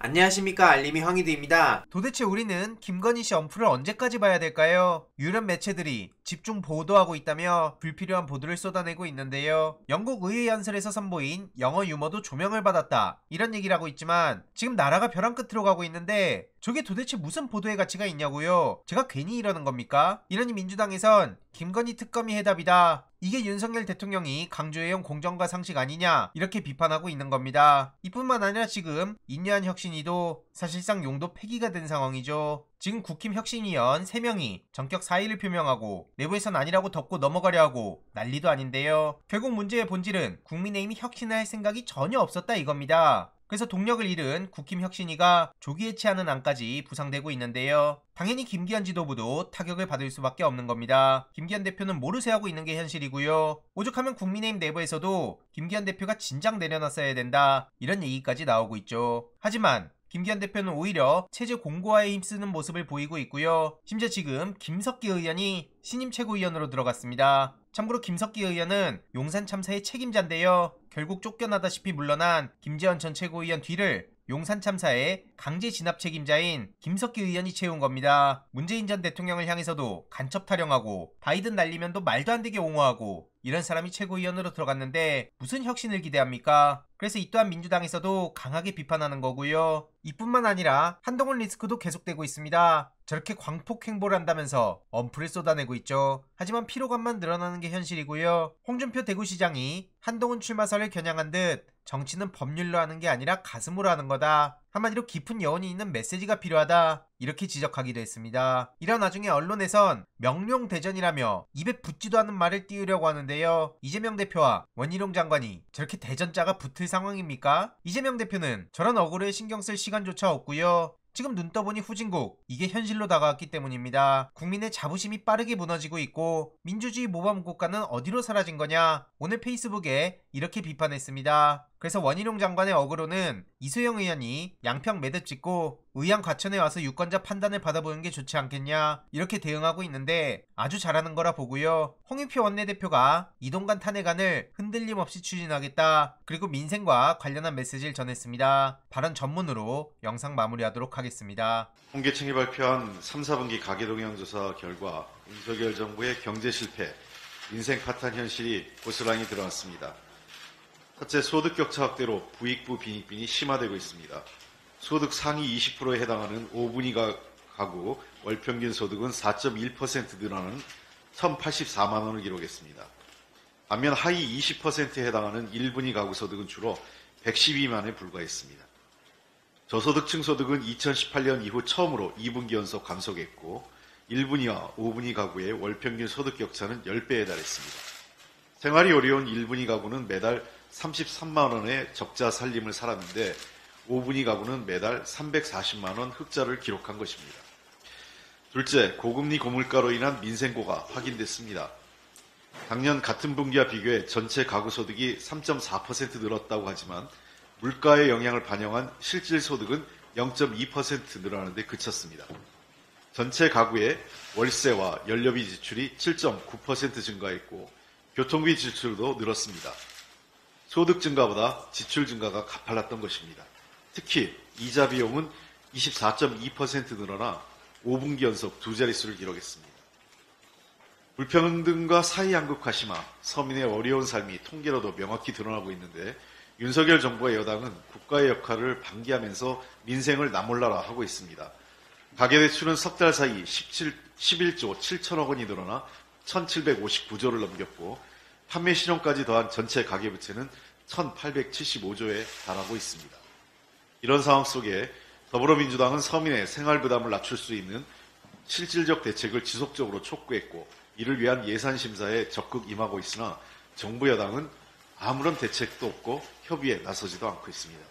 안녕하십니까, 알림이 황희두입니다. 도대체 우리는 김건희 씨 엄프를 언제까지 봐야 될까요? 유력 매체들이 집중 보도하고 있다며 불필요한 보도를 쏟아내고 있는데요. 영국 의회 연설에서 선보인 영어 유머도 조명을 받았다, 이런 얘기를 하고 있지만 지금 나라가 벼랑 끝으로 가고 있는데 저게 도대체 무슨 보도의 가치가 있냐고요? 제가 괜히 이러는 겁니까? 이러니 민주당에선 김건희 특검이 해답이다, 이게 윤석열 대통령이 강조해온 공정과 상식 아니냐, 이렇게 비판하고 있는 겁니다. 이뿐만 아니라 지금 인류한 혁신위도 사실상 용도 폐기가 된 상황이죠. 지금 국힘 혁신위원 3명이 전격 사의를 표명하고 내부에선 아니라고 덮고 넘어가려 하고 난리도 아닌데요. 결국 문제의 본질은 국민의힘이 혁신을 할 생각이 전혀 없었다, 이겁니다. 그래서 동력을 잃은 국힘 혁신위가 조기 해체하는 안까지 부상되고 있는데요. 당연히 김기현 지도부도 타격을 받을 수밖에 없는 겁니다. 김기현 대표는 모르쇠하고 있는 게 현실이고요. 오죽하면 국민의힘 내부에서도 김기현 대표가 진작 내려놨어야 된다, 이런 얘기까지 나오고 있죠. 하지만 김기현 대표는 오히려 체제 공고화에 힘쓰는 모습을 보이고 있고요. 심지어 지금 김석기 의원이 신임 최고위원으로 들어갔습니다. 참고로 김석기 의원은 용산 참사의 책임자인데요. 결국 쫓겨나다시피 물러난 김재원 전 최고위원 뒤를 용산 참사의 강제 진압 책임자인 김석기 의원이 채운 겁니다. 문재인 전 대통령을 향해서도 간첩 타령하고 바이든 날리면도 말도 안 되게 옹호하고 이런 사람이 최고위원으로 들어갔는데 무슨 혁신을 기대합니까? 그래서 이 또한 민주당에서도 강하게 비판하는 거고요. 이뿐만 아니라 한동훈 리스크도 계속되고 있습니다. 저렇게 광폭 행보를 한다면서 엄프를 쏟아내고 있죠. 하지만 피로감만 늘어나는 게 현실이고요. 홍준표 대구시장이 한동훈 출마설을 겨냥한 듯 정치는 법률로 하는 게 아니라 가슴으로 하는 거다, 한마디로 깊은 여운이 있는 메시지가 필요하다, 이렇게 지적하기도 했습니다. 이런 와중에 언론에선 명령대전이라며 입에 붙지도 않는 말을 띄우려고 하는데요. 이재명 대표와 원희룡 장관이 저렇게 대전자가 붙을 상황입니까? 이재명 대표는 저런 어그로에 신경 쓸 시간조차 없고요. 지금 눈 떠보니 후진국, 이게 현실로 다가왔기 때문입니다. 국민의 자부심이 빠르게 무너지고 있고 민주주의 모범 국가는 어디로 사라진 거냐, 오늘 페이스북에 이렇게 비판했습니다. 그래서 원희룡 장관의 어그로는 이소영 의원이 양평 매듭 짓고 의향 과천에 와서 유권자 판단을 받아보는 게 좋지 않겠냐, 이렇게 대응하고 있는데 아주 잘하는 거라 보고요. 홍익표 원내대표가 이동관 탄핵안을 흔들림 없이 추진하겠다, 그리고 민생과 관련한 메시지를 전했습니다. 발언 전문으로 영상 마무리하도록 하겠습니다. 통계청이 발표한 3, 4분기 가계동향조사 결과 윤석열 정부의 경제 실패, 민생 파탄 현실이 고스란히 드러났습니다. 첫째, 소득 격차 확대로 부익부 빈익빈이 심화되고 있습니다. 소득 상위 20%에 해당하는 5분위 가구 월평균 소득은 4.1% 늘어나는 1,084만 원을 기록했습니다. 반면 하위 20%에 해당하는 1분위 가구 소득은 주로 112만 원에 불과했습니다. 저소득층 소득은 2018년 이후 처음으로 2분기 연속 감소했고 1분위와 5분위 가구의 월평균 소득 격차는 10배에 달했습니다. 생활이 어려운 1분위 가구는 매달 33만 원의 적자 살림을 살았는데 5분위 가구는 매달 340만 원 흑자를 기록한 것입니다. 둘째, 고금리 고물가로 인한 민생고가 확인됐습니다. 작년 같은 분기와 비교해 전체 가구 소득이 3.4% 늘었다고 하지만 물가의 영향을 반영한 실질 소득은 0.2% 늘어나는데 그쳤습니다. 전체 가구의 월세와 연료비 지출이 7.9% 증가했고 교통비 지출도 늘었습니다. 소득 증가보다 지출 증가가 가팔랐던 것입니다. 특히 이자 비용은 24.2% 늘어나 5분기 연속 두 자릿수를 기록했습니다. 불평등과 사회 양극화 심화, 서민의 어려운 삶이 통계로도 명확히 드러나고 있는데 윤석열 정부와 여당은 국가의 역할을 방기하면서 민생을 나몰라라 하고 있습니다. 가계대출은 석 달 사이 11조 7천억 원이 늘어나 1,759조를 넘겼고 판매 신용까지 더한 전체 가계부채는 1,875조에 달하고 있습니다. 이런 상황 속에 더불어민주당은 서민의 생활 부담을 낮출 수 있는 실질적 대책을 지속적으로 촉구했고 이를 위한 예산 심사에 적극 임하고 있으나 정부 여당은 아무런 대책도 없고 협의에 나서지도 않고 있습니다.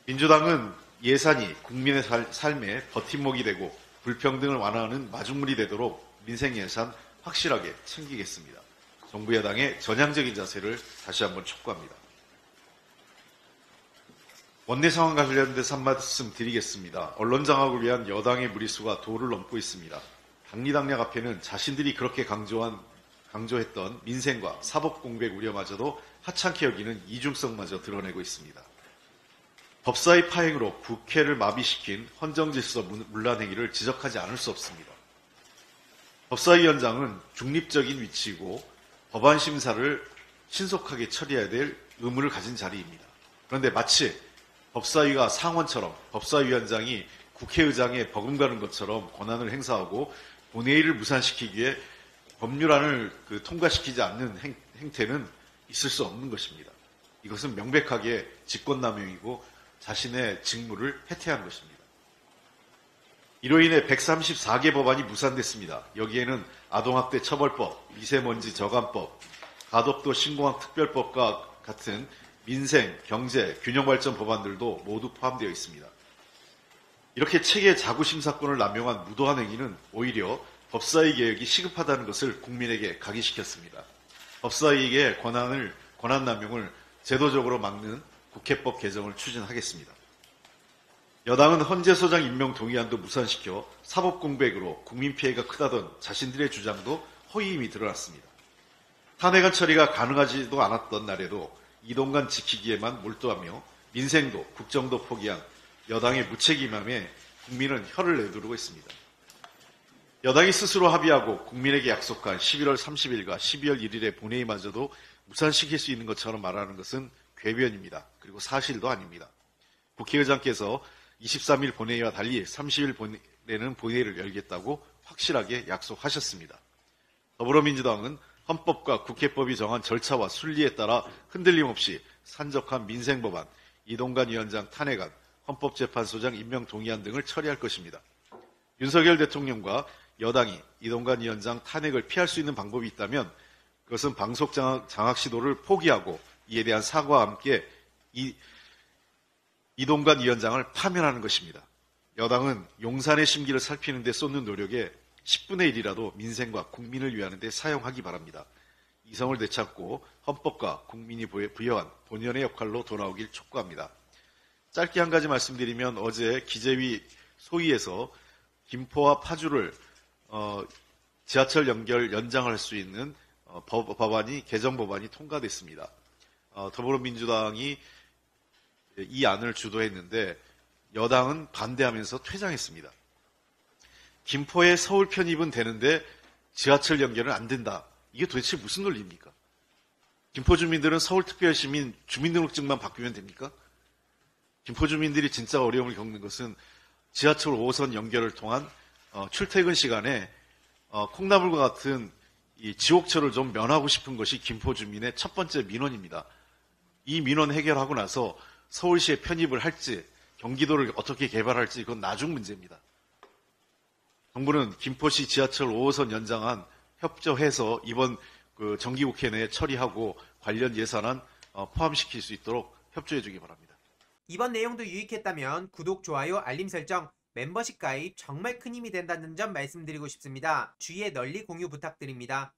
민주당은 예산이 국민의 삶에 버팀목이 되고 불평등을 완화하는 마중물이 되도록 민생 예산 확실하게 챙기겠습니다. 정부 여당의 전향적인 자세를 다시 한번 촉구합니다. 원내 상황과 관련돼서 한 말씀 드리겠습니다. 언론 장악을 위한 여당의 무리수가 도를 넘고 있습니다. 당리당략 앞에는 자신들이 그렇게 강조했던 민생과 사법 공백 우려마저도 하찮게 여기는 이중성마저 드러내고 있습니다. 법사위 파행으로 국회를 마비시킨 헌정질서 문란 행위를 지적하지 않을 수 없습니다. 법사위원장은 중립적인 위치이고 법안 심사를 신속하게 처리해야 될 의무를 가진 자리입니다. 그런데 마치 법사위가 상원처럼 법사위원장이 국회의장에 버금가는 것처럼 권한을 행사하고 본회의를 무산시키기 위해 법률안을 통과시키지 않는 행태는 있을 수 없는 것입니다. 이것은 명백하게 직권남용이고 자신의 직무를 해태한 것입니다. 이로 인해 134개 법안이 무산됐습니다. 여기에는 아동학대 처벌법, 미세먼지 저감법, 가덕도 신공항 특별법과 같은 민생, 경제, 균형발전 법안들도 모두 포함되어 있습니다. 이렇게 체계 자구심사권을 남용한 무도한 행위는 오히려 법사위 개혁이 시급하다는 것을 국민에게 각인시켰습니다. 법사위의 권한 남용을 제도적으로 막는 국회법 개정을 추진하겠습니다. 여당은 헌재소장 임명 동의안도 무산시켜 사법공백으로 국민피해가 크다던 자신들의 주장도 허위임이 드러났습니다. 탄핵안 처리가 가능하지도 않았던 날에도 이동관 지키기에만 몰두하며 민생도 국정도 포기한 여당의 무책임함에 국민은 혀를 내두르고 있습니다. 여당이 스스로 합의하고 국민에게 약속한 11월 30일과 12월 1일의 본회의마저도 무산시킬 수 있는 것처럼 말하는 것은 궤변입니다. 그리고 사실도 아닙니다. 국회의장께서 23일 본회의와 달리 30일 본회는 본회의를 열겠다고 확실하게 약속하셨습니다. 더불어민주당은 헌법과 국회법이 정한 절차와 순리에 따라 흔들림 없이 산적한 민생법안, 이동관 위원장 탄핵안, 헌법재판소장 임명 동의안 등을 처리할 것입니다. 윤석열 대통령과 여당이 이동관 위원장 탄핵을 피할 수 있는 방법이 있다면 그것은 방속 장악 시도를 포기하고 이에 대한 사과와 함께 이동관 위원장을 파면하는 것입니다. 여당은 용산의 심기를 살피는 데 쏟는 노력에 10분의 1이라도 민생과 국민을 위하는 데 사용하기 바랍니다. 이성을 되찾고 헌법과 국민이 부여한 본연의 역할로 돌아오길 촉구합니다. 짧게 한 가지 말씀드리면 어제 기재위 소위에서 김포와 파주를 지하철 연장을 할 수 있는 개정 법안이 통과됐습니다. 더불어민주당이 이 안을 주도했는데 여당은 반대하면서 퇴장했습니다. 김포에 서울 편입은 되는데 지하철 연결은 안 된다. 이게 도대체 무슨 논리입니까? 김포 주민들은 서울특별시민 주민등록증만 바꾸면 됩니까? 김포 주민들이 진짜 어려움을 겪는 것은 지하철 5호선 연결을 통한 출퇴근 시간에 콩나물과 같은 이 지옥철을 좀 면하고 싶은 것이 김포 주민의 첫 번째 민원입니다. 이 민원 해결하고 나서 서울시에 편입을 할지 경기도를 어떻게 개발할지 그건 나중 문제입니다. 정부는 김포시 지하철 5호선 연장안 협조해서 이번 정기국회 내에 처리하고 관련 예산안 포함시킬 수 있도록 협조해 주기 바랍니다. 이번 내용도 유익했다면 구독, 좋아요, 알림 설정, 멤버십 가입 정말 큰 힘이 된다는 점 말씀드리고 싶습니다. 주위에 널리 공유 부탁드립니다.